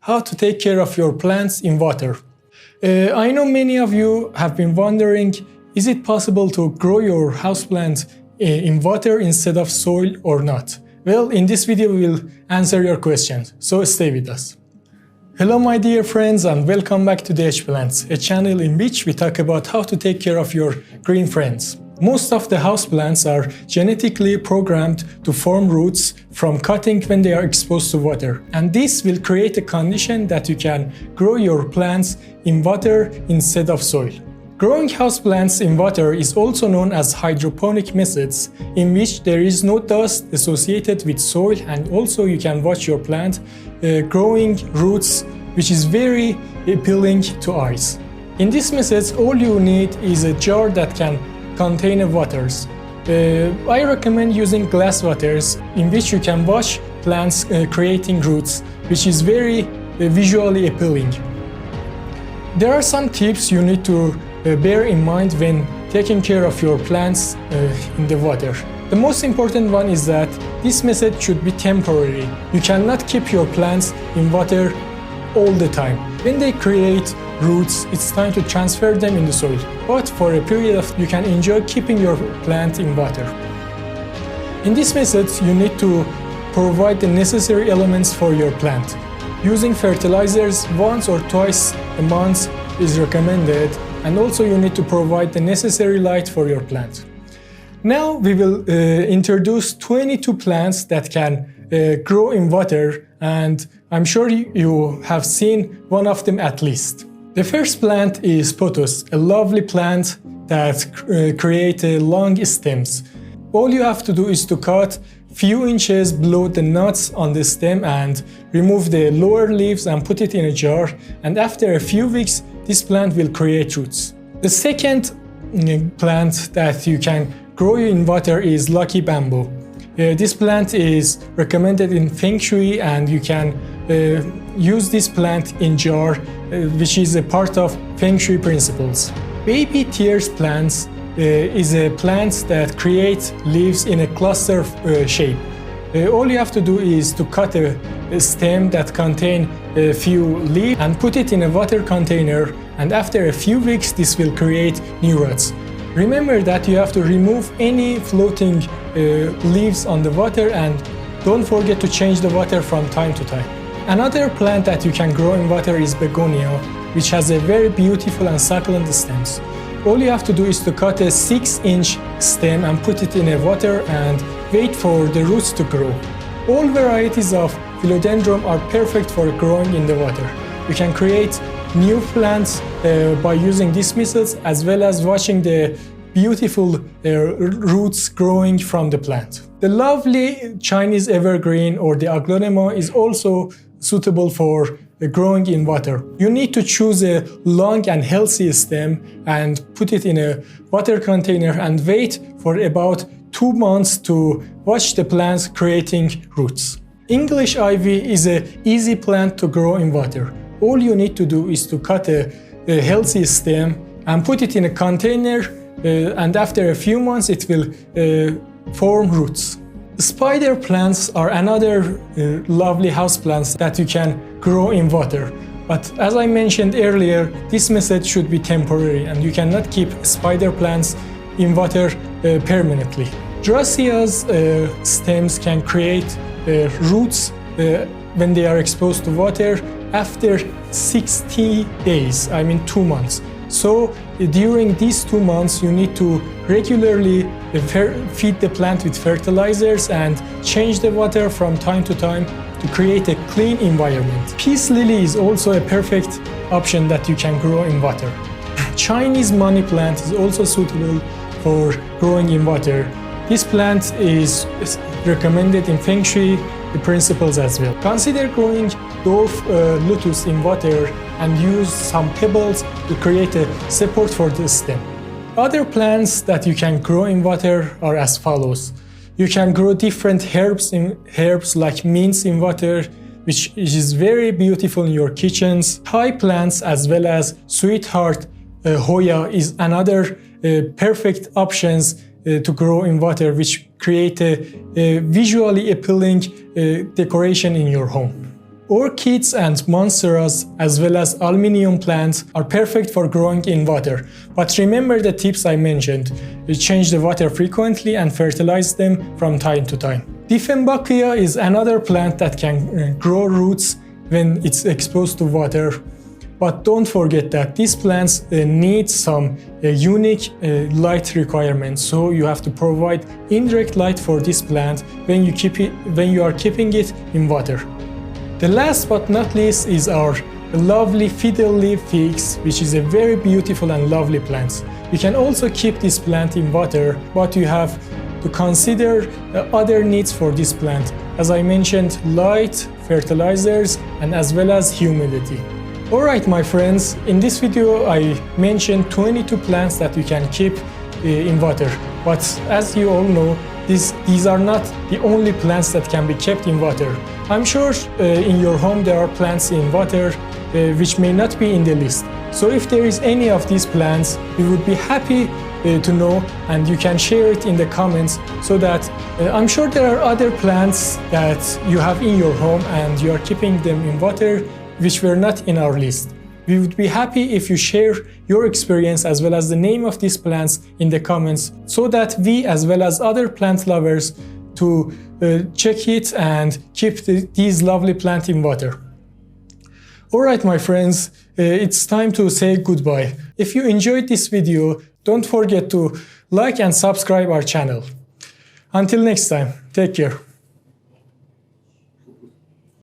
how to take care of your plants in water. I know many of you have been wondering, is it possible to grow your houseplant in water instead of soil or not? Well, in this video we will answer your questions, so stay with us. Hello my dear friends and welcome back to thehplants, a channel in which we talk about how to take care of your green friends. Most of the houseplants are genetically programmed to form roots from cutting when they are exposed to water, and this will create a condition that you can grow your plants in water instead of soil. Growing houseplants in water is also known as hydroponic methods, in which there is no dust associated with soil, and also you can watch your plant growing roots, which is very appealing to eyes. In this method, all you need is a jar that can contain waters. I recommend using glass waters, in which you can watch plants creating roots, which is very visually appealing. There are some tips you need to bear in mind when taking care of your plants in the water. The most important one is that this method should be temporary. You cannot keep your plants in water all the time. When they create roots, it's time to transfer them in the soil. But for a period you can enjoy keeping your plant in water. In this method, you need to provide the necessary elements for your plant. Using fertilizers once or twice a month is recommended, and also you need to provide the necessary light for your plant. Now we will introduce 22 plants that can grow in water, and I'm sure you have seen one of them at least. The first plant is pothos, a lovely plant that creates long stems. All you have to do is to cut few inches below the nuts on the stem and remove the lower leaves and put it in a jar, and after a few weeks this plant will create roots. The second plant that you can grow in water is lucky bamboo. This plant is recommended in Feng Shui, and you can use this plant in jar, which is a part of Feng Shui principles. Baby tears plants is a plant that creates leaves in a cluster shape. All you have to do is to cut a stem that contains a few leaves and put it in a water container, and after a few weeks this will create new roots. Remember that you have to remove any floating leaves on the water, and don't forget to change the water from time to time. Another plant that you can grow in water is begonia, which has a very beautiful and succulent stems. All you have to do is to cut a 6-inch stem and put it in a water and wait for the roots to grow. All varieties of philodendron are perfect for growing in the water. You can create new plants by using these methods, as well as watching the beautiful roots growing from the plant. The lovely Chinese evergreen or the aglonema is also suitable for growing in water. You need to choose a long and healthy stem and put it in a water container and wait for about 2 months to watch the plants creating roots. English ivy is an easy plant to grow in water. All you need to do is to cut a healthy stem and put it in a container, and after a few months it will form roots. Spider plants are another lovely houseplants that you can grow in water. But as I mentioned earlier, this method should be temporary, and you cannot keep spider plants in water permanently. Dracaea's stems can create roots when they are exposed to water after 60 days, 2 months. So during these 2 months you need to regularly feed the plant with fertilizers and change the water from time to time to create a clean environment. Peace lily is also a perfect option that you can grow in water. Chinese money plant is also suitable for growing in water. This plant is recommended in Feng Shui principles as well. Consider growing dwarf lettuce in water and use some pebbles to create a support for the stem. Other plants that you can grow in water are as follows. You can grow different herbs like mints in water, which is very beautiful in your kitchens. Thai plants as well as sweetheart Hoya is another perfect options to grow in water, which create a visually appealing decoration in your home. Orchids and monsteras as well as aluminium plants are perfect for growing in water. But remember the tips I mentioned. You change the water frequently and fertilize them from time to time. Dieffenbachia is another plant that can grow roots when it's exposed to water. But don't forget that these plants need some unique light requirements, so you have to provide indirect light for this plant when you are keeping it in water. The last but not least is our lovely fiddle leaf figs, which is a very beautiful and lovely plant. You can also keep this plant in water, but you have to consider other needs for this plant. As I mentioned, light, fertilizers, and as well as humidity. Alright my friends, in this video I mentioned 22 plants that you can keep in water. But as you all know, these are not the only plants that can be kept in water. I'm sure in your home there are plants in water which may not be in the list. So if there is any of these plants, we would be happy to know, and you can share it in the comments so that I'm sure there are other plants that you have in your home and you are keeping them in water which were not in our list. We would be happy if you share your experience as well as the name of these plants in the comments so that we as well as other plant lovers to check it and keep these lovely plants in water. Alright my friends, it's time to say goodbye. If you enjoyed this video, don't forget to like and subscribe our channel. Until next time, take care.